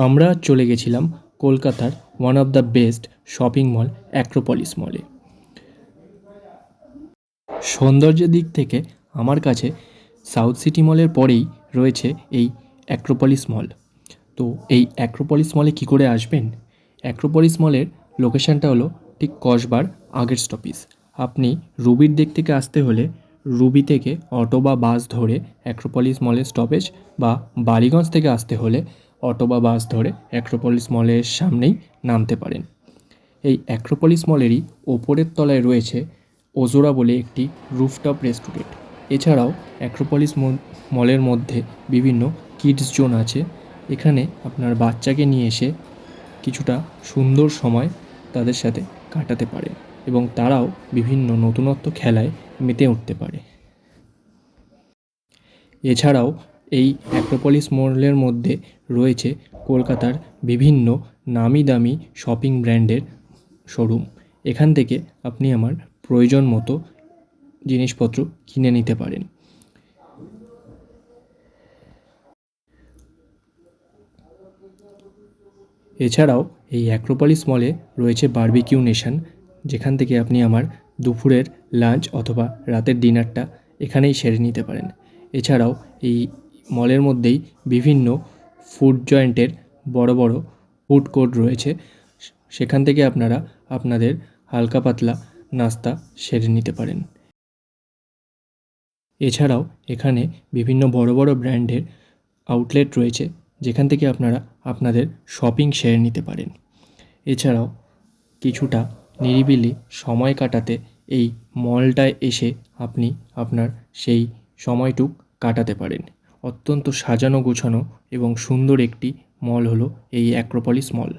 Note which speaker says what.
Speaker 1: আমরা চলে গেছিলাম কলকাতার one of the best shopping mall Acropolis মলে। সৌন্দর্যের দিক থেকে আমার কাছে সাউথ সিটি মলের পরেই রয়েছে এই অ্যাক্রোপলিস মল। তো এই অ্যাক্রোপলিস মলে কী করে আসবেন? অ্যাক্রোপলিস মলের লোকেশানটা হলো ঠিক কসবার আগের স্টপেজ। আপনি রুবির দিক থেকে আসতে হলে রুবি থেকে অটো বা বাস ধরে অ্যাক্রোপলিস মলের স্টপেজ, বা বালিগঞ্জ থেকে আসতে হলে অটো বা বাস ধরে অ্যাক্রোপলিস মলের সামনেই নামতে পারেন। এই অ্যাক্রোপলিস মলেরই ওপরের তলায় রয়েছে ওজোরা বলে একটি রুফটপ রেস্টুরেন্ট। এছাড়াও অ্যাক্রোপলিস মলের মধ্যে বিভিন্ন কিডস জোন আছে। এখানে আপনার বাচ্চাকে নিয়ে এসে কিছুটা সুন্দর সময় তাদের সাথে কাটাতে পারে এবং তারাও বিভিন্ন নতুনত্ব খেলায় মেতে উঠতে পারে। এছাড়াও এই অ্যাক্রোপলিস মলের মধ্যে রয়েছে কলকাতার বিভিন্ন নামি দামি শপিং ব্র্যান্ডের শোরুম। এখান থেকে আপনি আমার প্রয়োজন মতো জিনিসপত্র কিনে নিতে পারেন। এছাড়াও এই অ্যাক্রোপলিস মলে রয়েছে বারবিকিউ নেশন, যেখান থেকে আপনি আমার দুপুরের লাঞ্চ অথবা রাতের ডিনারটা এখানেই সেরে নিতে পারেন। এছাড়াও এই মলের মধ্যেই বিভিন্ন ফুড জয়েন্টের বড় বড় ফুড কোর্ট রয়েছে, সেখান থেকে আপনারা আপনাদের হালকা পাতলা নাস্তা সেরে নিতে পারেন। এছাড়াও এখানে বিভিন্ন বড় বড় ব্র্যান্ডের আউটলেট রয়েছে, যেখান থেকে আপনারা আপনাদের শপিং সেরে নিতে পারেন। এছাড়াও কিছুটা নিরিবিলি সময় কাটাতে এই মলটায় এসে আপনি আপনার সেই সময়টুক কাটাতে পারেন। অত্যন্ত সাজানো গোছানো এবং সুন্দর একটি মল হলো এই অ্যাক্রোপলিস মল।